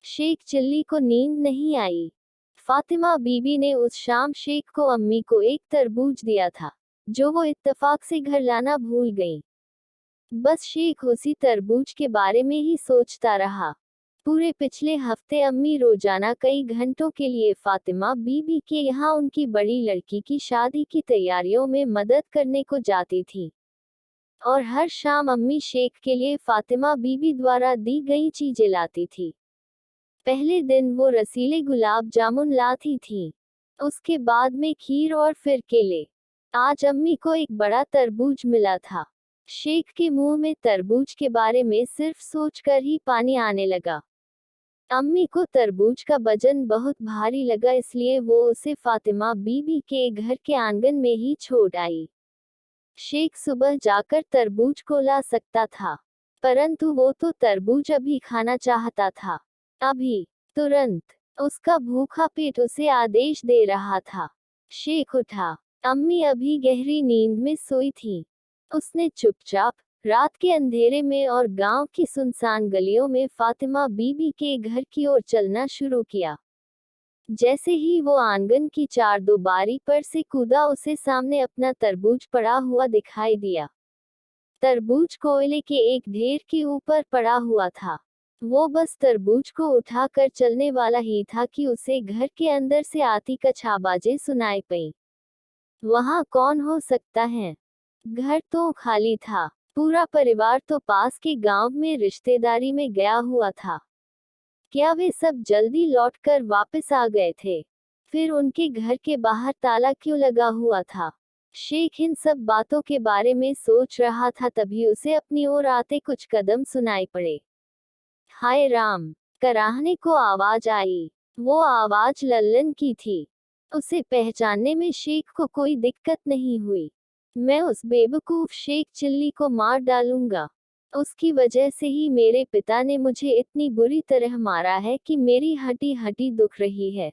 Sheikh chilli को नींद नहीं आई। फातिमा बीबी ने उस शाम शेख को अम्मी को एक तरबूज दिया था, जो वो इत्तेफाक से घर लाना भूल गई। बस शेख उसी तरबूज के बारे में ही सोचता रहा। पूरे पिछले हफ्ते अम्मी रोजाना कई घंटों के लिए फातिमा बीबी के यहाँ उनकी बड़ी लड़की की शादी की तैयारियों में मदद करने को जाती थी, और हर शाम अम्मी शेख के लिए फातिमा बीबी द्वारा दी गई चीजें लाती थी। पहले दिन वो रसीले गुलाब जामुन लाती थी, उसके बाद में खीर और फिर केले। आज अम्मी को एक बड़ा तरबूज मिला था। शेख के मुंह में तरबूज के बारे में सिर्फ सोचकर ही पानी आने लगा। अम्मी को तरबूज का वजन बहुत भारी लगा, इसलिए वो उसे फातिमा बीबी के घर के आंगन में ही छोड़ आई। शेख सुबह जाकर तरबूज को ला सकता था, परंतु वो तो तरबूज अभी खाना चाहता था, अभी, तुरंत। उसका भूखा पेट उसे आदेश दे रहा था। शेख उठा। अम्मी अभी गहरी नींद में सोई थी। उसने चुपचाप रात के अंधेरे में और गांव की सुनसान गलियों में फातिमा बीबी के घर की ओर चलना शुरू किया। जैसे ही वो आंगन की चारदीवारी पर से कूदा, उसे सामने अपना तरबूज पड़ा हुआ दिखाई दिया। तरबूज कोयले के एक ढेर के ऊपर पड़ा हुआ था। वो बस तरबूज को उठाकर चलने वाला ही था कि उसे घर के अंदर से आती कुछ आवाजें सुनाई पईं। वहां कौन हो सकता है? घर तो खाली था। पूरा परिवार तो पास के गांव में रिश्तेदारी में गया हुआ था। क्या वे सब जल्दी लौटकर वापस आ गए थे? फिर उनके घर के बाहर ताला क्यों लगा हुआ था? शेख इन सब बातों के बारे में सोच रहा था, तभी उसे अपनी ओर आते कुछ कदम सुनाई पड़े। हाय राम! कराहने को आवाज आई। वो आवाज लल्लन की थी। उसे पहचानने में शेख को कोई दिक्कत नहीं हुई। मैं उस बेवकूफ शेख चिल्ली को मार डालूंगा। उसकी वजह से ही मेरे पिता ने मुझे इतनी बुरी तरह मारा है कि मेरी हड्डी हड्डी दुख रही है,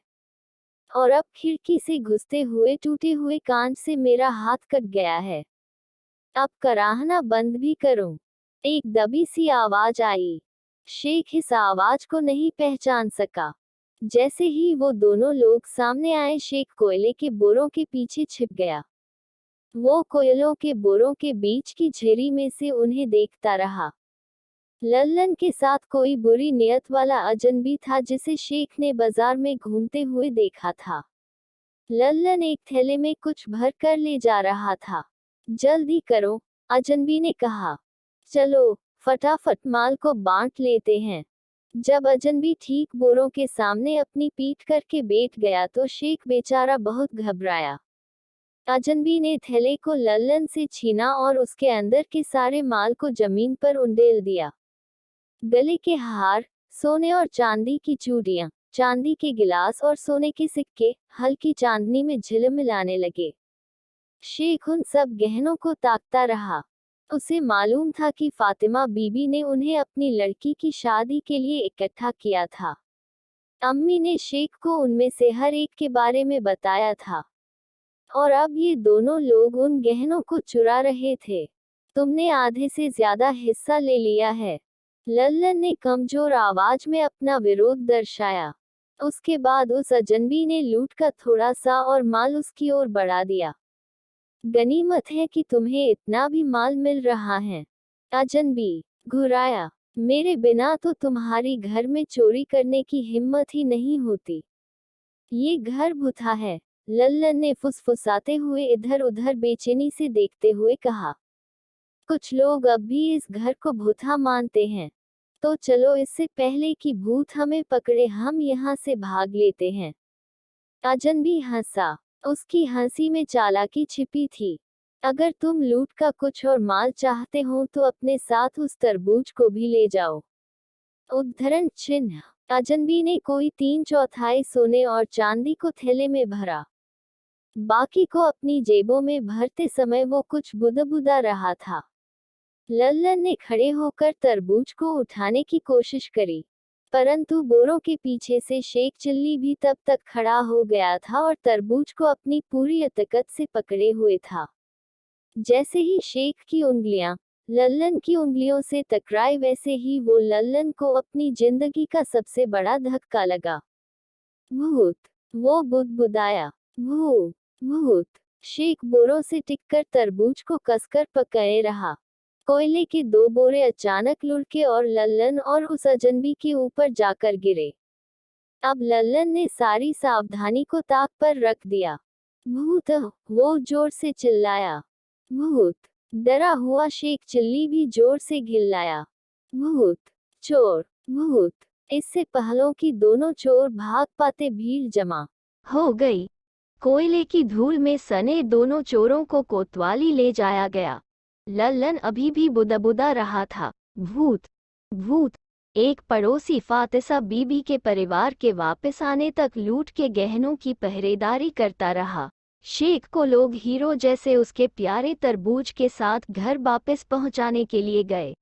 और अब खिड़की से घुसते हुए टूटे हुए कांच से मेरा हाथ कट गया है। अब कराहना बंद भी करो। एक दबी सी आवाज आई। शेख इस आवाज को नहीं पहचान सका। जैसे ही वो दोनों लोग सामने आए, शेख कोयले के बोरों के पीछे छिप गया। वो कोयलों के बोरों के बीच की झेरी में से उन्हें देखता रहा। लल्लन के साथ कोई बुरी नियत वाला अजनबी था, जिसे शेख ने बाजार में घूमते हुए देखा था। लल्लन एक थैले में कुछ भर कर ले जा रहा था। जल्दी करो, अजनबी ने कहा। चलो, फटाफट माल को बांट लेते हैं। जब अजनबी ठीक बोरों के सामने अपनी पीठ करके बैठ गया तो शेख बेचारा बहुत घबराया। अजनबी ने थैले को लल्लन से छीना और उसके अंदर के सारे माल को जमीन पर उंडेल दिया। गले के हार, सोने और चांदी की चूड़ियां, चांदी के गिलास और सोने के सिक्के हल्की चांदनी में झिलमिलाने लगे। शेख उन सब गहनों को ताकता रहा। उसे मालूम था कि फातिमा बीबी ने उन्हें अपनी लड़की की शादी के लिए इकट्ठा किया था। अम्मी ने शेख को उनमें से हर एक के बारे में बताया था, और अब ये दोनों लोग उन गहनों को चुरा रहे थे। तुमने आधे से ज्यादा हिस्सा ले लिया है, लल्लन ने कमजोर आवाज में अपना विरोध दर्शाया। उसके बाद उस अजनबी ने लूट का थोड़ा सा और माल उसकी ओर बढ़ा दिया। गनीमत है कि तुम्हें इतना भी माल मिल रहा है, अजनबी घुराया। मेरे बिना तो तुम्हारी घर में चोरी करने की हिम्मत ही नहीं होती। ये घर भूथा है, लल्लन ने फुसफुसाते हुए इधर उधर बेचैनी से देखते हुए कहा। कुछ लोग अब भी इस घर को भूथा मानते हैं। तो चलो, इससे पहले कि भूत हमें पकड़े, हम यहाँ से भाग लेते हैं। अजनबी हंसा। उसकी हंसी में चालाकी छिपी थी। अगर तुम लूट का कुछ और माल चाहते हो तो अपने साथ उस तरबूज को भी ले जाओ। उद्धरण चिन्ह। अजनबी ने कोई 3/4 सोने और चांदी को थैले में भरा। बाकी को अपनी जेबों में भरते समय वो कुछ बुदबुदा रहा था। लल्लन ने खड़े होकर तरबूज को उठाने की कोशिश करी, परंतु बोरों के पीछे से शेख चिल्ली भी तब तक खड़ा हो गया था और तरबूज को अपनी पूरी ताकत से पकड़े हुए था। जैसे ही शेख की उंगलियां लल्लन की उंगलियों से टकराए, वैसे ही वो लल्लन को अपनी जिंदगी का सबसे बड़ा धक्का लगा। भूत, वो बुदबुदाया। भूत, भूत। शेख बोरों से टिककर तरबूज को कसकर पकाए रहा। कोयले के 2 बोरे अचानक लुढ़के और लल्लन और उस अजनबी के ऊपर जाकर गिरे। अब लल्लन ने सारी सावधानी को ताक पर रख दिया। भूत, वो जोर से चिल्लाया। भूत, डरा हुआ शेख चिल्ली भी जोर से गिल्लाया। भूत, चोर, भूत। इससे पहलों की दोनों चोर भाग पाते भीड़ जमा हो गई। कोयले की धूल में सने दोनों चोरों को कोतवाली ले जाया गया। लल्लन अभी भी बुदबुदा रहा था। भूत, भूत। एक पड़ोसी फातिसा बीबी के परिवार के वापस आने तक लूट के गहनों की पहरेदारी करता रहा। शेख को लोग हीरो जैसे उसके प्यारे तरबूज के साथ घर वापस पहुंचाने के लिए गए।